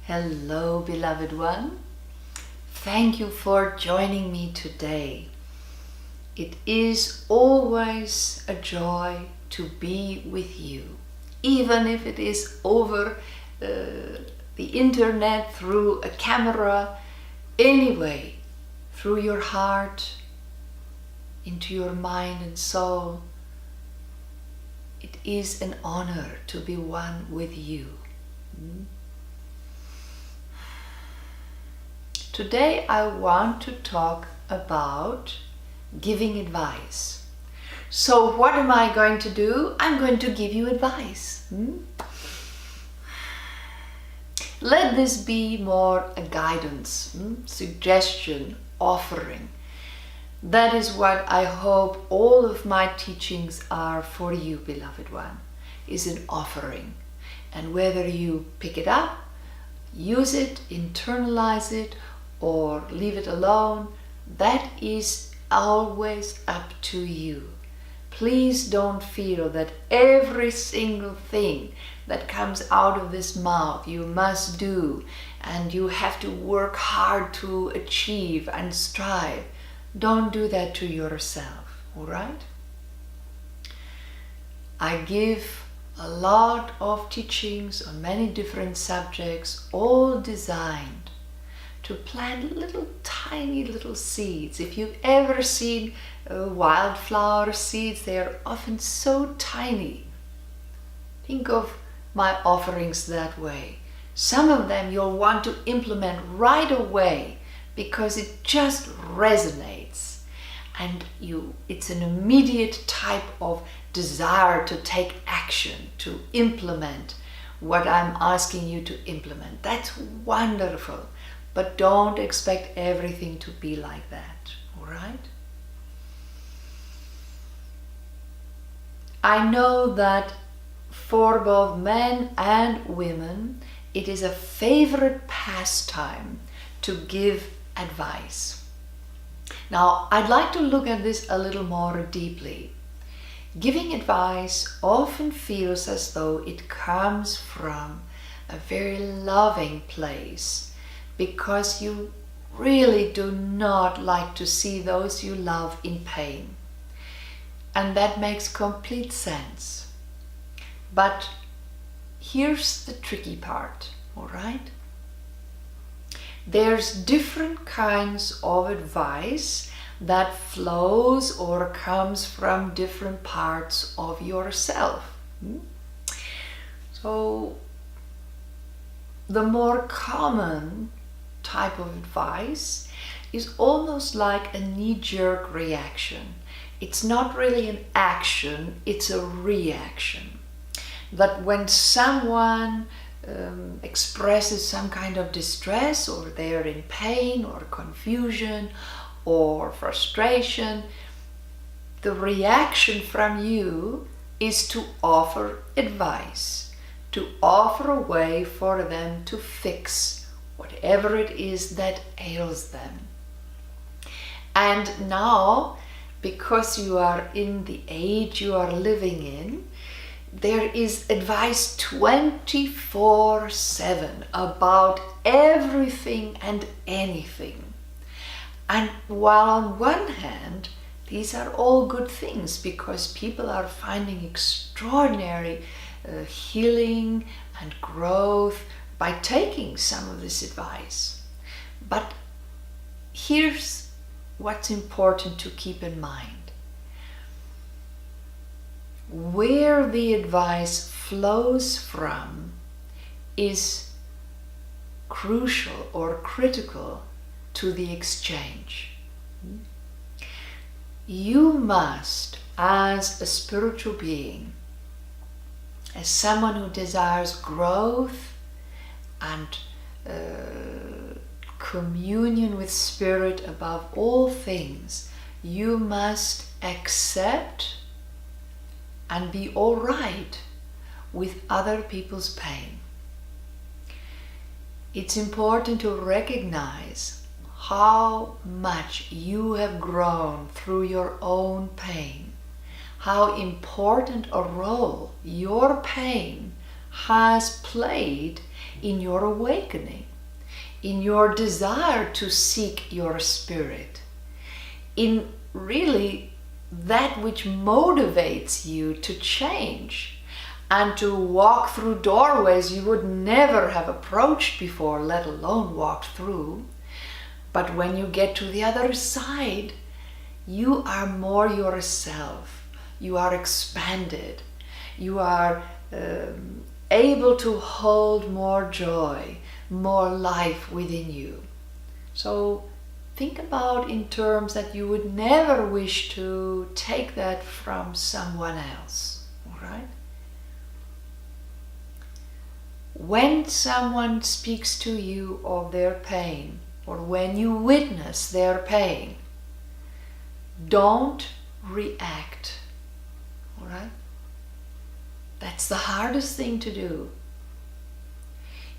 Hello, beloved one. Thank you for joining me today. It is always a joy to be with you, even if it is over the internet, through a camera, anyway, through your heart, into your mind and soul. It is an honor to be one with you. Today I want to talk about giving advice. So what am I going to do? I'm going to give you advice. Let this be more a guidance, suggestion, offering. That is what I hope all of my teachings are for you, beloved one, is an offering. And whether you pick it up, use it, internalize it, or leave it alone, that is always up to you. Please don't feel that every single thing that comes out of this mouth you must do and you have to work hard to achieve and strive. Don't do that to yourself, all right? I give a lot of teachings on many different subjects, all designed to plant tiny little seeds. If you've ever seen wildflower seeds, they are often so tiny. Think of my offerings that way. Some of them you'll want to implement right away because it just resonates, and it's an immediate type of desire to take action, to implement what I'm asking you to implement. That's wonderful. But don't expect everything to be like that, all right? I know that for both men and women, it is a favorite pastime to give advice. Now, I'd like to look at this a little more deeply. Giving advice often feels as though it comes from a very loving place, because you really do not like to see those you love in pain. And that makes complete sense. But here's the tricky part, all right? There's different kinds of advice that flows or comes from different parts of yourself. So the more common type of advice is almost like a knee-jerk reaction. It's not really an action, it's a reaction. That when someone expresses some kind of distress, or they're in pain or confusion or frustration, the reaction from you is to offer advice, to offer a way for them to fix whatever it is that ails them. And now, because you are in the age you are living in, there is advice 24/7 about everything and anything. And while on one hand, these are all good things because people are finding extraordinary healing and growth by taking some of this advice. But here's what's important to keep in mind. Where the advice flows from is crucial or critical to the exchange. You must, as a spiritual being, as someone who desires growth and communion with Spirit above all things, you must accept and be all right with other people's pain. It's important to recognize how much you have grown through your own pain, how important a role your pain has played in your awakening, in your desire to seek your spirit, in really that which motivates you to change and to walk through doorways you would never have approached before, let alone walked through. But when you get to the other side, you are more yourself. You are expanded. You are able to hold more joy, more life within you. So think about in terms that you would never wish to take that from someone else, all right? When someone speaks to you of their pain, or when you witness their pain, don't react, all right? That's the hardest thing to do.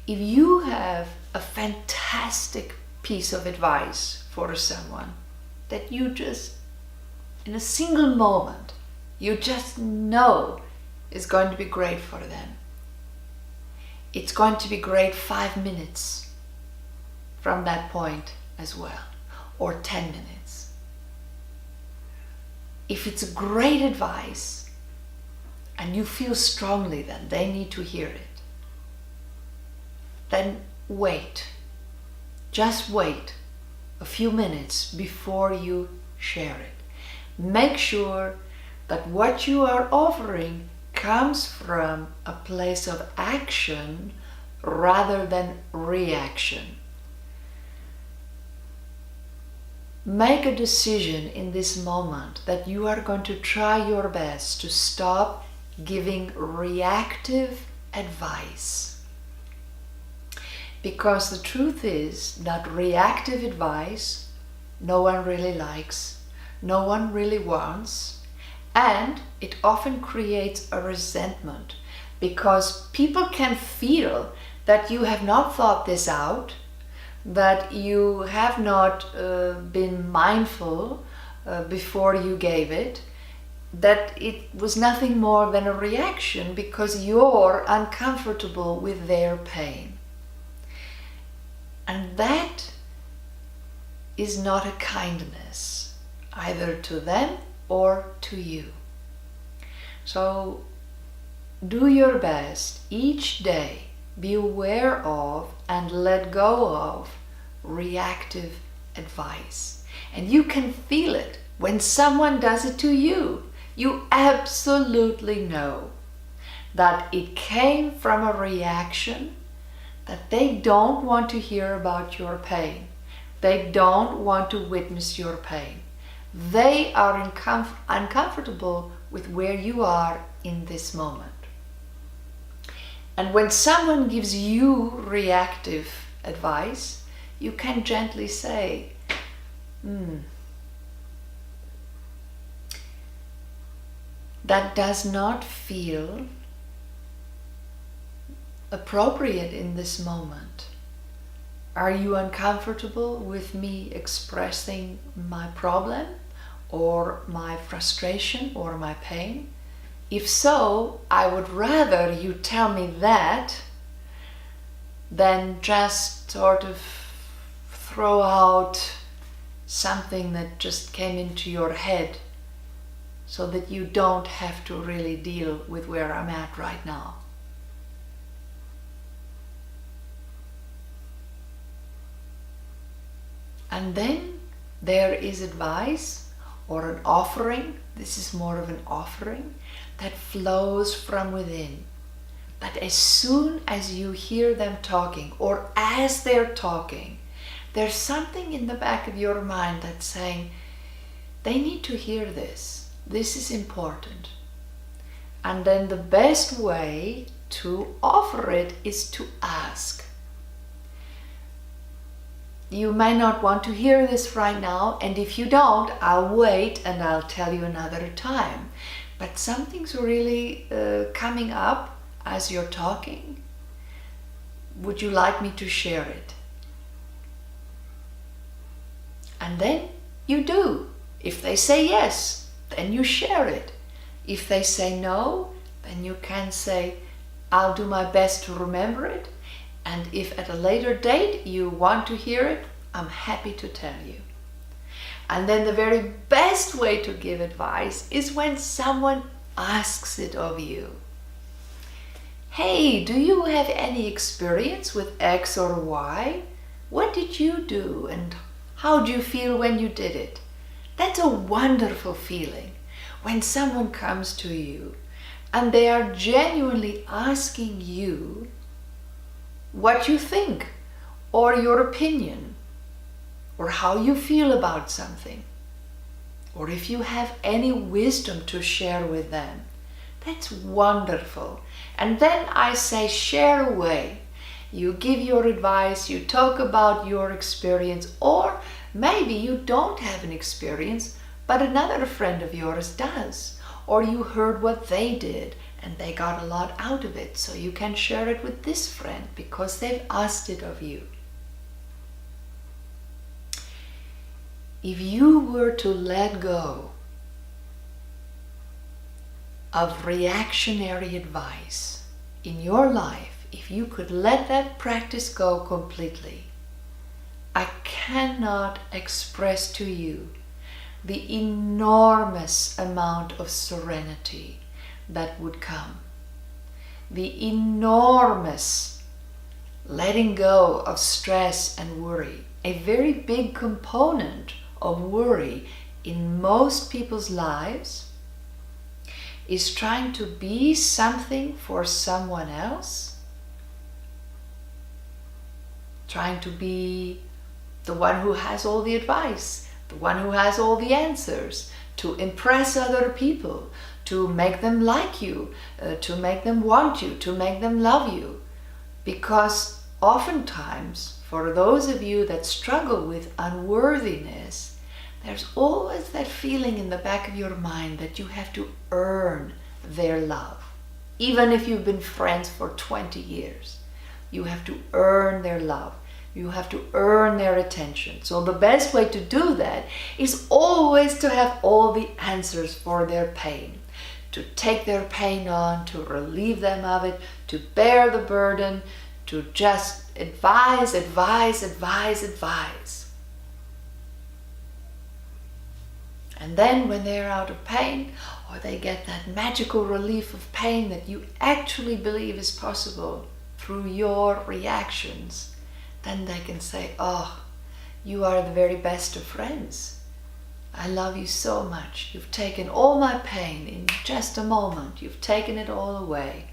If you have a fantastic piece of advice for someone that you just, in a single moment, you just know is going to be great for them, it's going to be great 5 minutes from that point as well, or 10 minutes. If it's a great advice and you feel strongly that they need to hear it, then wait. Just wait a few minutes before you share it. Make sure that what you are offering comes from a place of action rather than reaction. Make a decision in this moment that you are going to try your best to stop giving reactive advice. Because the truth is that reactive advice no one really likes, no one really wants, and it often creates a resentment because people can feel that you have not thought this out, that you have not been mindful before you gave it, that it was nothing more than a reaction because you're uncomfortable with their pain. And that is not a kindness, either to them or to you. So do your best each day, be aware of and let go of reactive advice. And you can feel it when someone does it to you. You absolutely know that it came from a reaction, that they don't want to hear about your pain. They don't want to witness your pain. They are uncomfortable with where you are in this moment. And when someone gives you reactive advice, you can gently say, that does not feel appropriate in this moment. Are you uncomfortable with me expressing my problem or my frustration or my pain? If so, I would rather you tell me that than just sort of throw out something that just came into your head so that you don't have to really deal with where I'm at right now. And then there is advice or an offering. This is more of an offering that flows from within. That as soon as you hear them talking or as they're talking, there's something in the back of your mind that's saying, they need to hear this. This is important. And then the best way to offer it is to ask. You may not want to hear this right now, and if you don't, I'll wait and I'll tell you another time. But something's really coming up as you're talking. Would you like me to share it? And then you do. If they say yes, then you share it. If they say no, then you can say, I'll do my best to remember it. And if at a later date you want to hear it, I'm happy to tell you. And then the very best way to give advice is when someone asks it of you. Hey, do you have any experience with X or Y? What did you do and how do you feel when you did it? That's a wonderful feeling when someone comes to you and they are genuinely asking you what you think or your opinion or how you feel about something, or if you have any wisdom to share with them. That's wonderful. And then I say share away. You give your advice, you talk about your experience, or maybe you don't have an experience, but another friend of yours does. Or you heard what they did and they got a lot out of it, so you can share it with this friend because they've asked it of you. If you were to let go of reactionary advice in your life, if you could let that practice go completely, I cannot express to you the enormous amount of serenity that would come. The enormous letting go of stress and worry. A very big component of worry in most people's lives is trying to be something for someone else, trying to be the one who has all the advice, the one who has all the answers, to impress other people, to make them like you, to make them want you, to make them love you. Because oftentimes, for those of you that struggle with unworthiness, there's always that feeling in the back of your mind that you have to earn their love. Even if you've been friends for 20 years, you have to earn their love. You have to earn their attention. So the best way to do that is always to have all the answers for their pain, to take their pain on, to relieve them of it, to bear the burden, to just advise. And then when they're out of pain, or they get that magical relief of pain that you actually believe is possible through your reactions, then they can say, oh, you are the very best of friends. I love you so much. You've taken all my pain in just a moment. You've taken it all away.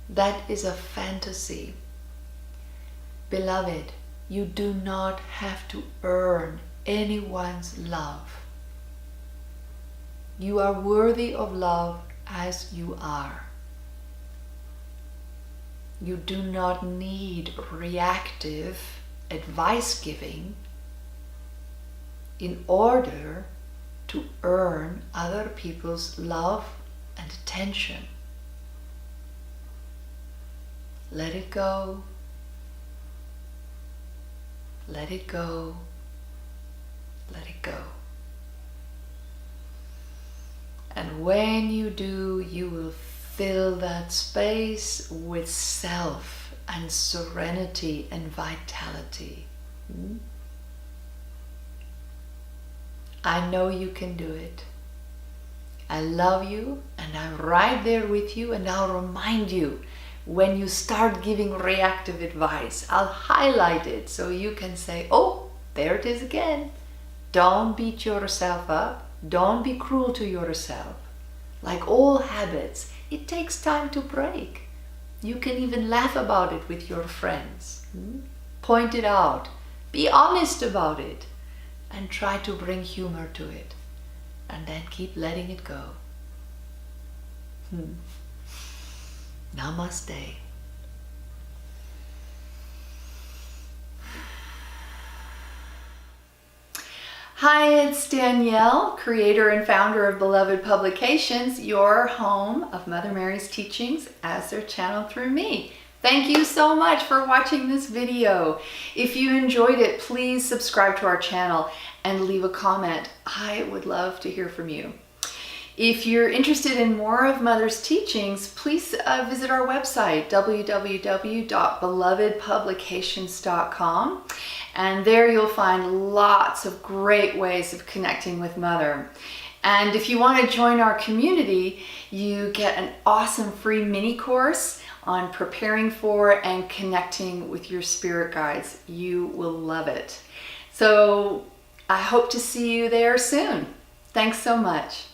That is a fantasy. Beloved, you do not have to earn anyone's love. You are worthy of love as you are. You do not need reactive advice giving in order to earn other people's love and attention. Let it go. Let it go. Let it go. And when you do, you will fill that space with self and serenity and vitality. I know you can do it. I love you and I'm right there with you, and I'll remind you when you start giving reactive advice. I'll highlight it so you can say, oh, there it is again. Don't beat yourself up. Don't be cruel to yourself. Like all habits, it takes time to break. You can even laugh about it with your friends. Point it out. Be honest about it. And try to bring humor to it. And then keep letting it go. Namaste. Hi, it's Danielle, creator and founder of Beloved Publications, your home of Mother Mary's teachings as they're channeled through me. Thank you so much for watching this video. If you enjoyed it, please subscribe to our channel and leave a comment. I would love to hear from you. If you're interested in more of Mother's teachings, please visit our website, www.belovedpublications.com. And there you'll find lots of great ways of connecting with Mother. And if you want to join our community, you get an awesome free mini course on preparing for and connecting with your spirit guides. You will love it. So I hope to see you there soon. Thanks so much.